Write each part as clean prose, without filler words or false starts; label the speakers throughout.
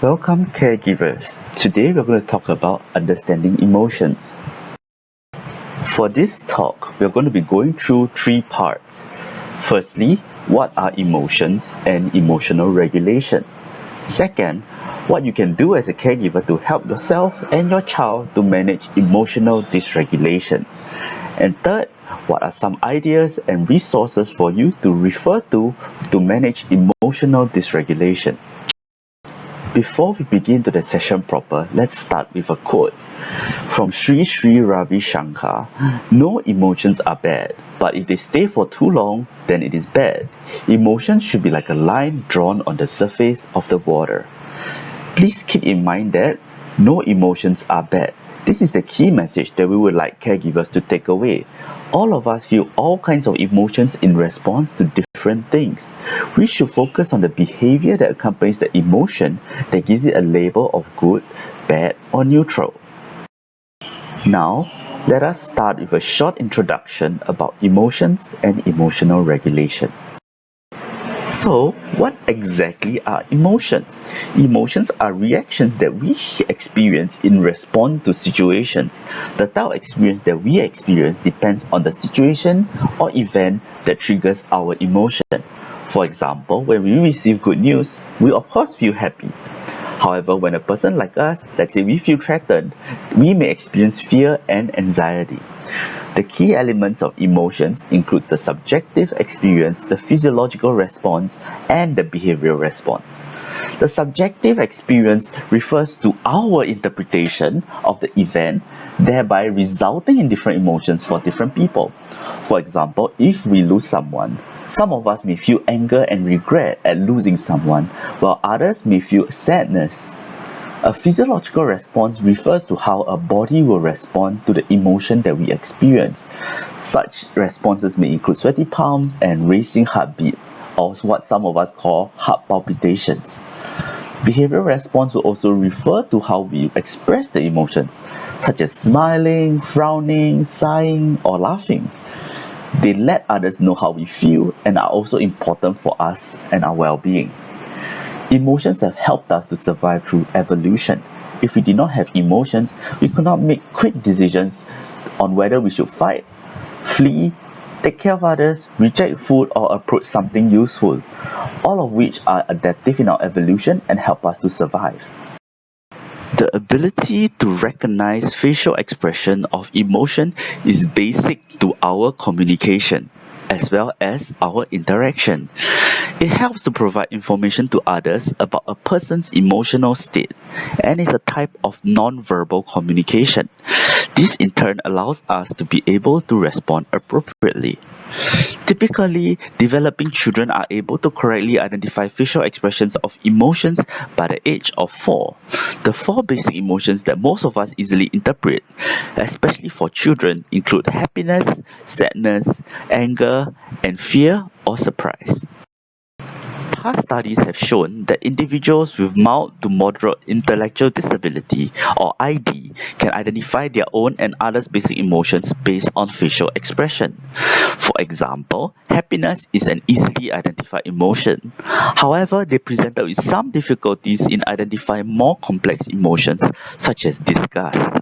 Speaker 1: Welcome caregivers. Today we're going to talk about understanding emotions. For this talk, we're going to be going through three parts. Firstly, what are emotions and emotional regulation? Second, what you can do as a caregiver to help yourself and your child to manage emotional dysregulation. And third, what are some ideas and resources for you to refer to manage emotional dysregulation? Before we begin to the session proper, let's start with a quote from Sri Sri Ravi Shankar. No emotions are bad, but if they stay for too long, then it is bad. Emotions should be like a line drawn on the surface of the water. Please keep in mind that no emotions are bad. This is the key message that we would like caregivers to take away. All of us feel all kinds of emotions in response to different things. We should focus on the behavior that accompanies the emotion that gives it a label of good, bad, or neutral. Now, let us start with a short introduction about emotions and emotional regulation. So, what exactly are emotions? Emotions are reactions that we experience in response to situations. The type of experience that we experience depends on the situation or event that triggers our emotion. For example, when we receive good news, we of course feel happy. However, when a person like us, let's say we feel threatened, we may experience fear and anxiety. The key elements of emotions includes the subjective experience, the physiological response, and the behavioral response. The subjective experience refers to our interpretation of the event, thereby resulting in different emotions for different people. For example, if we lose someone, some of us may feel anger and regret at losing someone, while others may feel sadness. A physiological response refers to how a body will respond to the emotion that we experience. Such responses may include sweaty palms and racing heartbeat, or what some of us call heart palpitations. Behavioral response will also refer to how we express the emotions, such as smiling, frowning, sighing, or laughing. They let others know how we feel and are also important for us and our well-being. Emotions have helped us to survive through evolution. If we did not have emotions, we could not make quick decisions on whether we should fight, flee, take care of others, reject food, or approach something useful, all of which are adaptive in our evolution and help us to survive. The ability to recognize facial expression of emotion is basic to our communication, as well as our interaction. It helps to provide information to others about a person's emotional state and is a type of non-verbal communication. This in turn allows us to be able to respond appropriately. Typically, developing children are able to correctly identify facial expressions of emotions by the age of 4. The 4 basic emotions that most of us easily interpret, especially for children, include happiness, sadness, anger, and fear or surprise. Past studies have shown that individuals with mild to moderate intellectual disability, or ID, can identify their own and others' basic emotions based on facial expression. For example, happiness is an easily identified emotion. However, they presented with some difficulties in identifying more complex emotions, such as disgust.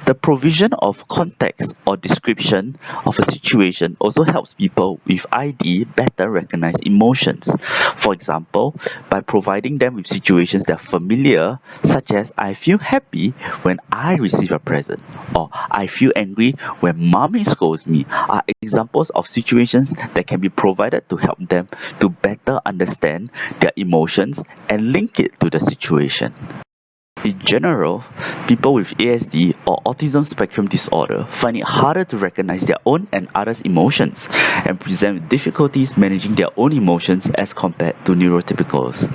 Speaker 1: The provision of context or description of a situation also helps people with ID better recognize emotions. For example, by providing them with situations that are familiar, such as I feel happy when I receive a present, or I feel angry when mommy scolds me, are examples of situations that can be provided to help them to better understand their emotions and link it to the situation. In general, people with ASD or autism spectrum disorder find it harder to recognize their own and others' emotions and present with difficulties managing their own emotions as compared to neurotypicals.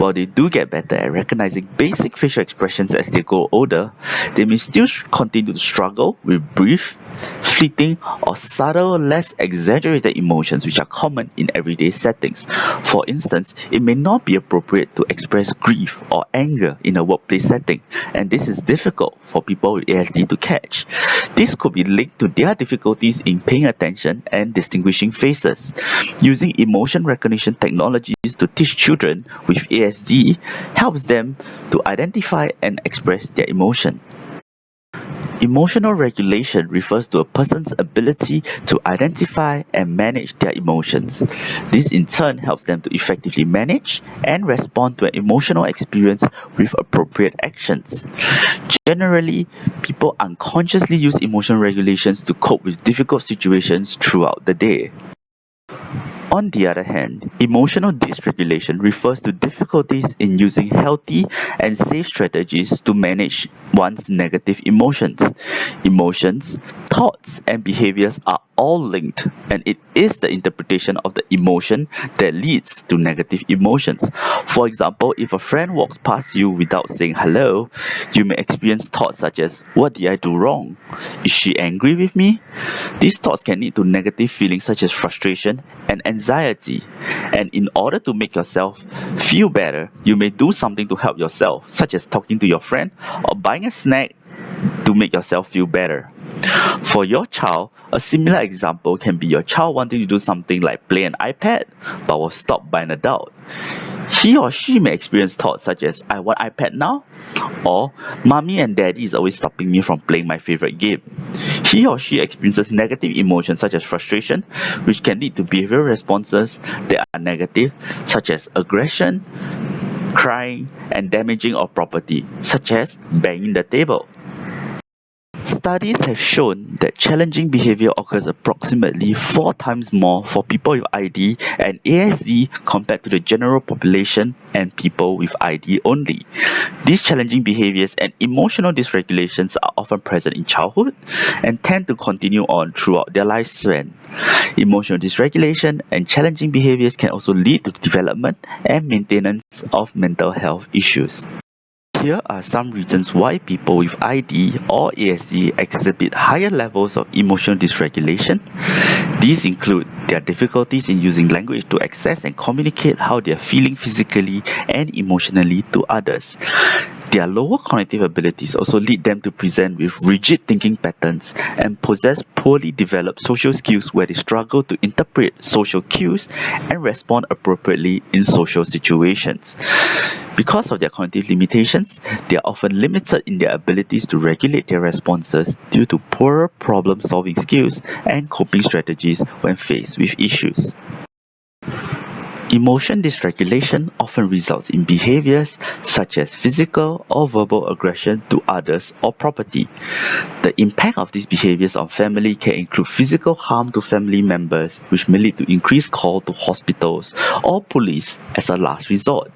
Speaker 1: While they do get better at recognizing basic facial expressions as they grow older, they may still continue to struggle with brief, fleeting, or subtle, less exaggerated emotions which are common in everyday settings. For instance, it may not be appropriate to express grief or anger in a workplace workplace setting, and this is difficult for people with ASD to catch. This could be linked to their difficulties in paying attention and distinguishing faces. Using emotion recognition technologies to teach children with ASD helps them to identify and express their emotion. Emotional regulation refers to a person's ability to identify and manage their emotions. This in turn helps them to effectively manage and respond to an emotional experience with appropriate actions. Generally, people unconsciously use emotion regulations to cope with difficult situations throughout the day. On the other hand, emotional dysregulation refers to difficulties in using healthy and safe strategies to manage one's negative emotions. Emotions, thoughts, and behaviors are all linked, and it is the interpretation of the emotion that leads to negative emotions. For example, if a friend walks past you without saying hello, you may experience thoughts such as, "What did I do wrong? Is she angry with me?" These thoughts can lead to negative feelings such as frustration and anxiety. And in order to make yourself feel better, you may do something to help yourself, such as talking to your friend or buying a snack to make yourself feel better. For your child, a similar example can be your child wanting to do something like play an iPad but was stopped by an adult. He or she may experience thoughts such as, "I want iPad now," or "Mommy and Daddy is always stopping me from playing my favorite game." He or she experiences negative emotions such as frustration, which can lead to behavioral responses that are negative, such as aggression, crying, and damaging of property, such as banging the table. Studies have shown that challenging behavior occurs approximately 4 times more for people with ID and ASD compared to the general population and people with ID only. These challenging behaviors and emotional dysregulations are often present in childhood and tend to continue on throughout their lifespan. Emotional dysregulation and challenging behaviors can also lead to the development and maintenance of mental health issues. Here are some reasons why people with ID or ASD exhibit higher levels of emotional dysregulation. These include their difficulties in using language to access and communicate how they are feeling physically and emotionally to others. Their lower cognitive abilities also lead them to present with rigid thinking patterns and possess poorly developed social skills where they struggle to interpret social cues and respond appropriately in social situations. Because of their cognitive limitations, they are often limited in their abilities to regulate their responses due to poorer problem-solving skills and coping strategies when faced with issues. Emotion dysregulation often results in behaviors such as physical or verbal aggression to others or property. The impact of these behaviors on family can include physical harm to family members, which may lead to increased call to hospitals or police as a last resort.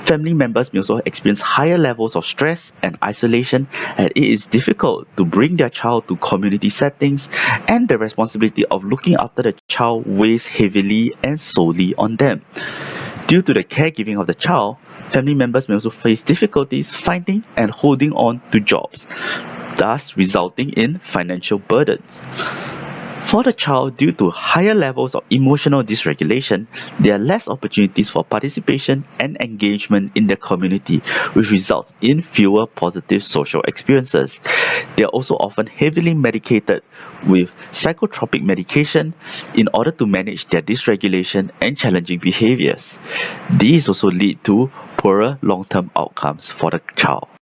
Speaker 1: Family members may also experience higher levels of stress and isolation, and it is difficult to bring their child to community settings, and the responsibility of looking after the child weighs heavily and solely on them. Due to the caregiving of the child, family members may also face difficulties finding and holding on to jobs, thus resulting in financial burdens. For the child, due to higher levels of emotional dysregulation, there are less opportunities for participation and engagement in the community, which results in fewer positive social experiences. They are also often heavily medicated with psychotropic medication in order to manage their dysregulation and challenging behaviors. These also lead to poorer long-term outcomes for the child.